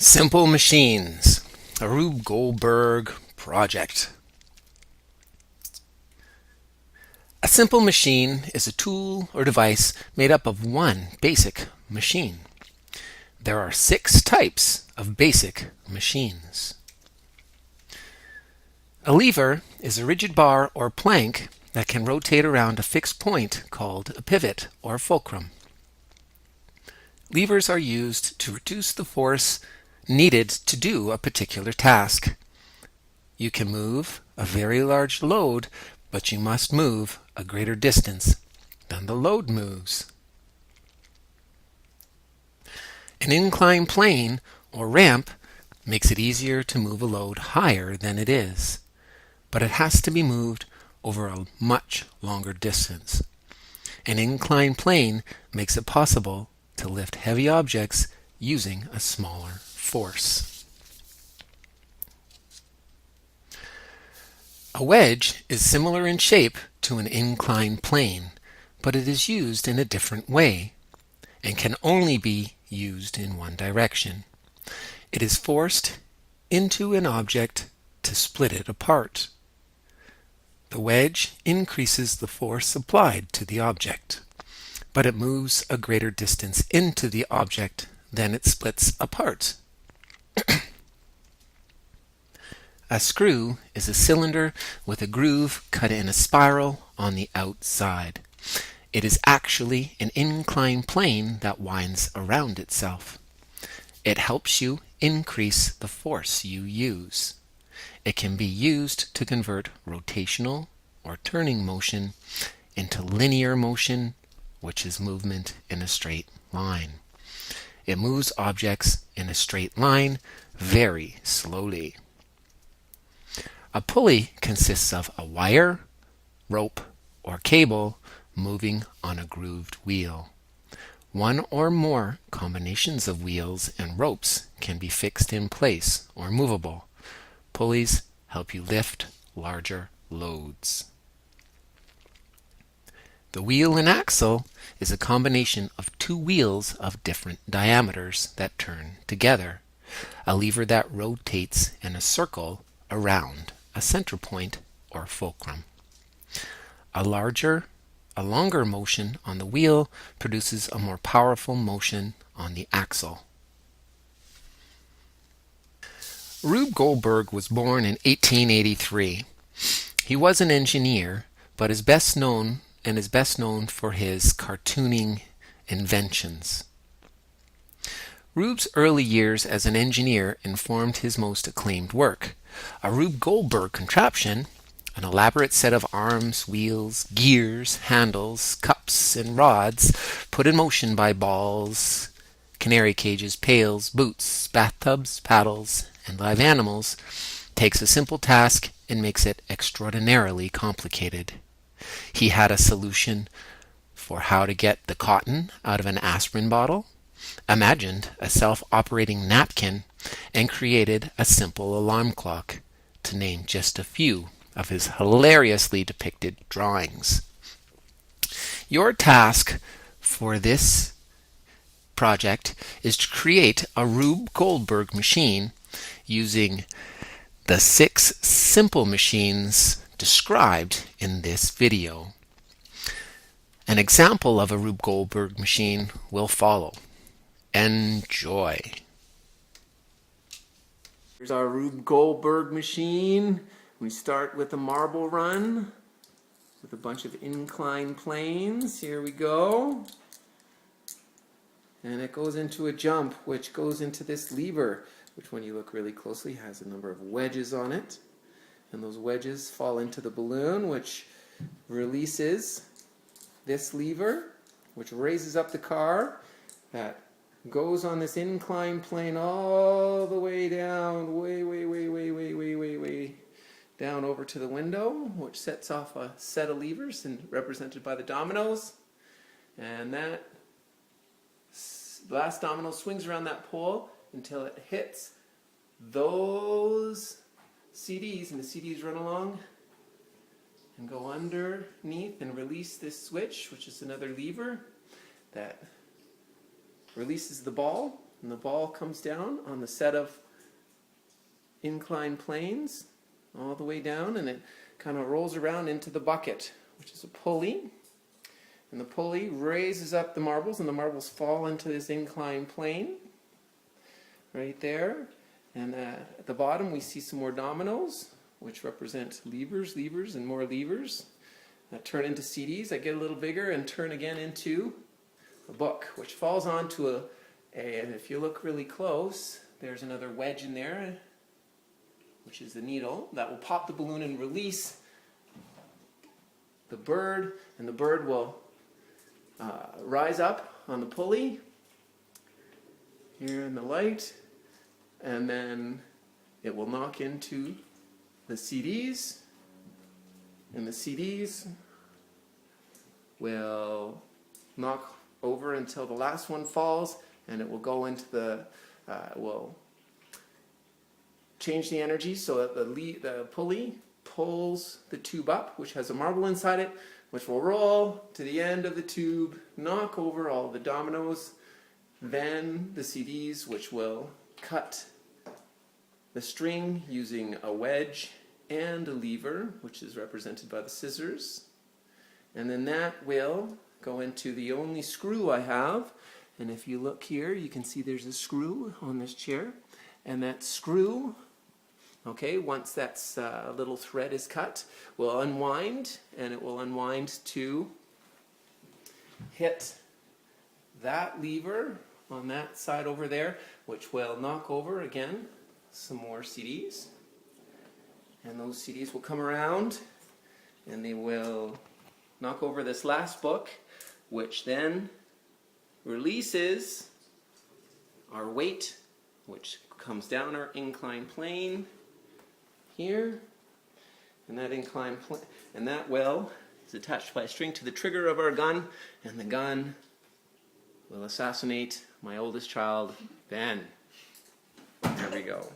Simple Machines, a Rube Goldberg project. A simple machine is a tool or device made up of one basic machine. There are 6 types of basic machines. A lever is a rigid bar or plank that can rotate around a fixed point called a pivot or fulcrum. Levers are used to reduce the force needed to do a particular task. You can move a very large load, but you must move a greater distance than the load moves. An inclined plane or ramp makes it easier to move a load higher than it is, but it has to be moved over a much longer distance. An inclined plane makes it possible to lift heavy objects using a smaller force. A wedge is similar in shape to an inclined plane, but it is used in a different way and can only be used in one direction. It is forced into an object to split it apart. The wedge increases the force applied to the object, but it moves a greater distance into the object than it splits apart. A screw is a cylinder with a groove cut in a spiral on the outside. It is actually an inclined plane that winds around itself. It helps you increase the force you use. It can be used to convert rotational or turning motion into linear motion, which is movement in a straight line. It moves objects in a straight line very slowly. A pulley consists of a wire, rope, or cable moving on a grooved wheel. One or more combinations of wheels and ropes can be fixed in place or movable. Pulleys help you lift larger loads. The wheel and axle is a combination of 2 wheels of different diameters that turn together. A lever that rotates in a circle around a center point or fulcrum. A longer motion on the wheel produces a more powerful motion on the axle. Rube Goldberg was born in 1883. He was an engineer, but is best known for his cartooning inventions. Rube's early years as an engineer informed his most acclaimed work. A Rube Goldberg contraption, an elaborate set of arms, wheels, gears, handles, cups, and rods put in motion by balls, canary cages, pails, boots, bathtubs, paddles, and live animals, takes a simple task and makes it extraordinarily complicated. He had a solution for how to get the cotton out of an aspirin bottle, imagined a self-operating napkin, and created a simple alarm clock, to name just a few of his hilariously depicted drawings. Your task for this project is to create a Rube Goldberg machine using the 6 simple machines described in this video. An example of a Rube Goldberg machine will follow. Enjoy. Here's our Rube Goldberg machine. We start with a marble run with a bunch of inclined planes. Here we go. And it goes into a jump, which goes into this lever, which when you look really closely has a number of wedges on it. And those wedges fall into the balloon, which releases this lever, which raises up the car. That goes on this inclined plane all the way down, way down over to the window, which sets off a set of levers and represented by the dominoes. And that last domino swings around that pole until it hits those CDs, and the CDs run along and go underneath and release this switch, which is another lever that releases the ball, and the ball comes down on the set of inclined planes all the way down, and it kind of rolls around into the bucket, which is a pulley. And the pulley raises up the marbles, and the marbles fall into this inclined plane right there. And at the bottom we see some more dominoes, which represent levers, and more levers that turn into CDs that get a little bigger and turn again into a book, which falls onto and if you look really close, there's another wedge in there, which is the needle that will pop the balloon and release the bird, and the bird will rise up on the pulley here in the light, and then it will knock into the CDs, and the CDs will knock over until the last one falls, and it will go into the will change the energy so that the pulley pulls the tube up, which has a marble inside it, which will roll to the end of the tube, knock over all the dominoes, then the CDs, which will cut the string using a wedge and a lever, which is represented by the scissors, and then that will go into the only screw I have. And if you look here, you can see there's a screw on this chair, and that screw, okay, once that little thread is cut, will unwind, and it will unwind to hit that lever on that side over there, which will knock over again some more CDs, and those CDs will come around and they will knock over this last book, which then releases our weight, which comes down our inclined plane here, and that inclined plane, and that well is attached by a string to the trigger of our gun, and the gun will assassinate my oldest child, Ben. There we go.